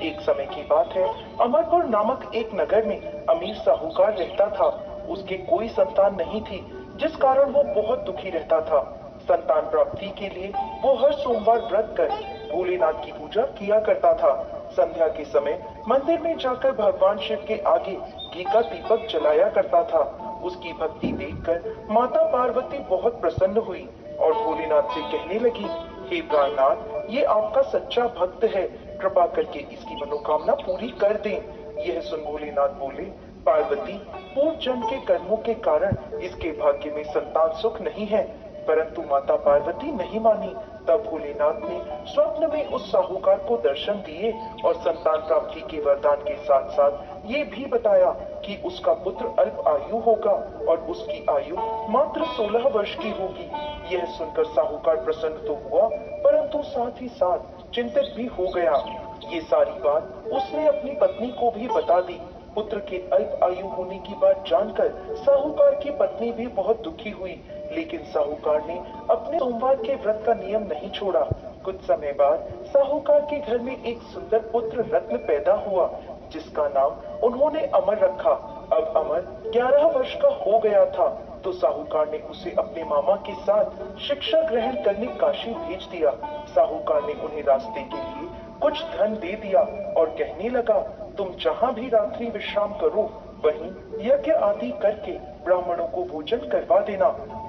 एक समय की बात है, अमरपुर नामक एक नगर में अमीर साहूकार रहता था। उसके कोई संतान नहीं थी, जिस कारण वो बहुत दुखी रहता था। संतान प्राप्ति के लिए वो हर सोमवार व्रत कर भोलेनाथ की पूजा किया करता था। संध्या के समय मंदिर में जाकर भगवान शिव के आगे घी का दीपक जलाया करता था। उसकी भक्ति देखकर माता पार्वती बहुत प्रसन्न हुई और भोलेनाथ से कहने लगी, हे प्राणनाथ, ये आपका सच्चा भक्त है, कृपा करके इसकी मनोकामना पूरी कर दें। यह सुन भोलेनाथ बोले, पार्वती, पूर्व जन्म के कर्मों के कारण इसके भाग्य में संतान सुख नहीं है। परंतु माता पार्वती नहीं मानी। तब भोलेनाथ ने स्वप्न में उस साहूकार को दर्शन दिए और संतान प्राप्ति के वरदान के साथ साथ ये भी बताया कि उसका पुत्र अल्प आयु होगा और उसकी आयु मात्र 16 वर्ष की होगी। यह सुनकर साहूकार प्रसन्न तो हुआ, परंतु साथ ही साथ चिंतित भी हो गया। ये सारी बात उसने अपनी पत्नी को भी बता दी। पुत्र के अल्प आयु होने की बात जानकर साहूकार की पत्नी भी बहुत दुखी हुई, लेकिन साहूकार ने अपने सोमवार के व्रत का नियम नहीं छोड़ा। कुछ समय बाद साहूकार के घर में एक सुंदर पुत्र रत्न पैदा हुआ, जिसका नाम उन्होंने अमर रखा। अब अमर 11 वर्ष का हो गया था, तो साहूकार ने उसे अपने मामा के साथ शिक्षा ग्रहण करने काशी भेज दिया। साहूकार ने उन्हें रास्ते के लिए कुछ धन दे दिया और कहने लगा, तुम जहाँ भी रात्रि विश्राम करो, वहीं यज्ञ आदि करके ब्राह्मणों को भोजन करवा देना।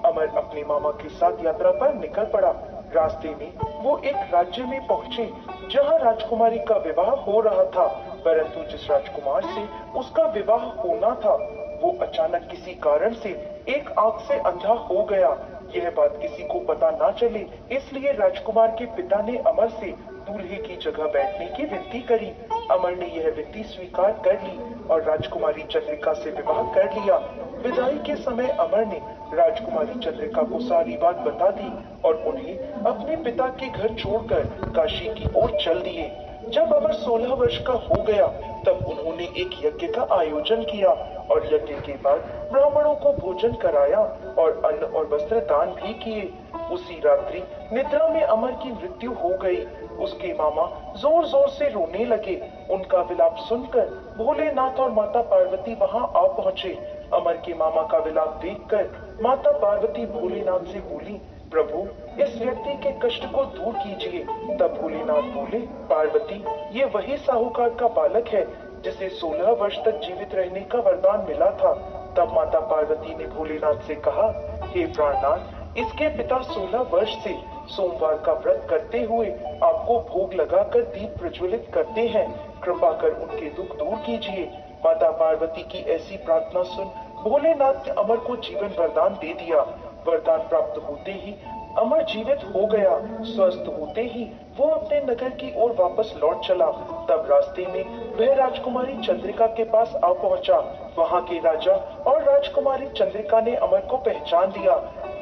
अमर अपने मामा के साथ यात्रा पर निकल पड़ा। रास्ते में वो एक राज्य में पहुँचे, जहाँ राजकुमारी का विवाह हो रहा था, परंतु जिस राजकुमार से उसका विवाह होना था, वो अचानक किसी कारण से एक आंख से अंधा हो गया। यह बात किसी को पता ना चले, इसलिए राजकुमार के पिता ने अमर से दूल्हे की जगह बैठने की विनती करी। अमर ने यह विनती स्वीकार कर ली और राजकुमारी चंद्रिका से विवाह कर लिया। विदाई के समय अमर ने राजकुमारी चंद्रिका को सारी बात बता दी और उन्हें अपने पिता के घर छोड़कर काशी की ओर चल दिए। जब अमर 16 वर्ष का हो गया, तब उन्होंने एक यज्ञ का आयोजन किया और यज्ञ के बाद ब्राह्मणों को भोजन कराया और अन्न और वस्त्र दान भी किए। उसी रात्रि निद्रा में अमर की मृत्यु हो गई। उसके मामा जोर जोर से रोने लगे। उनका विलाप सुनकर भोलेनाथ और माता पार्वती वहां आ पहुँचे। अमर के मामा का विलाप देखकर माता पार्वती भोलेनाथ से बोली, प्रभु, इस व्यक्ति के कष्ट को दूर कीजिए। तब भोलेनाथ बोले, पार्वती, ये वही साहूकार का बालक है जिसे 16 वर्ष तक जीवित रहने का वरदान मिला था। तब माता पार्वती ने भोलेनाथ से कहा, हे प्राणनाथ, इसके पिता 16 वर्ष से सोमवार का व्रत करते हुए आपको भोग लगाकर दीप प्रज्वलित करते हैं, कृपा कर उनके दुख दूर कीजिए। माता पार्वती की ऐसी प्रार्थना सुन भोलेनाथ ने अमर को जीवन वरदान दे दिया। वरदान प्राप्त होते ही अमर जीवित हो गया। स्वस्थ होते ही वो अपने नगर की ओर वापस लौट चला। तब रास्ते में वह राजकुमारी चंद्रिका के पास आ पहुंचा। वहां के राजा और राजकुमारी चंद्रिका ने अमर को पहचान लिया।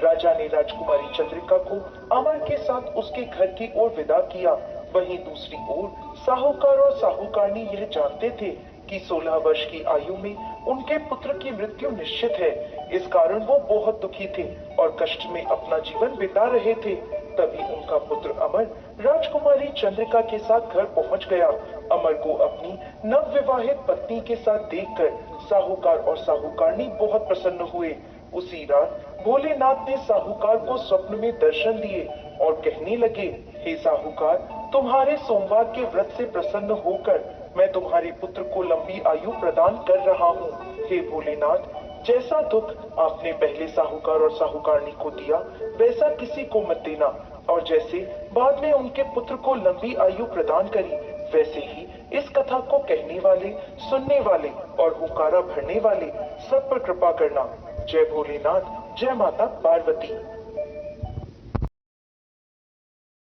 राजा ने राजकुमारी चंद्रिका को अमर के साथ उसके घर की ओर विदा किया। वहीं दूसरी ओर साहूकार और साहूकारनी यह जानते थे कि 16 वर्ष की आयु में उनके पुत्र की मृत्यु निश्चित है। इस कारण वो बहुत दुखी थे और कष्ट में अपना जीवन बिता रहे थे। तभी उनका पुत्र अमर राजकुमारी चंद्रिका के साथ घर पहुंच गया। अमर को अपनी नवविवाहित पत्नी के साथ देखकर साहूकार और साहूकारनी बहुत प्रसन्न हुए। उसी रात भोलेनाथ ने साहूकार को स्वप्न में दर्शन दिए और कहने लगे, हे साहूकार, तुम्हारे सोमवार के व्रत से प्रसन्न होकर मैं तुम्हारे पुत्र को लंबी आयु प्रदान कर रहा हूँ। हे भोलेनाथ, जैसा दुख आपने पहले साहूकार और साहूकारनी को दिया, वैसा किसी को मत देना, और जैसे बाद में उनके पुत्र को लंबी आयु प्रदान करी, वैसे ही इस कथा को कहने वाले, सुनने वाले और हुंकारा भरने वाले सब पर कृपा करना। जय भोलेनाथ, जय माता पार्वती।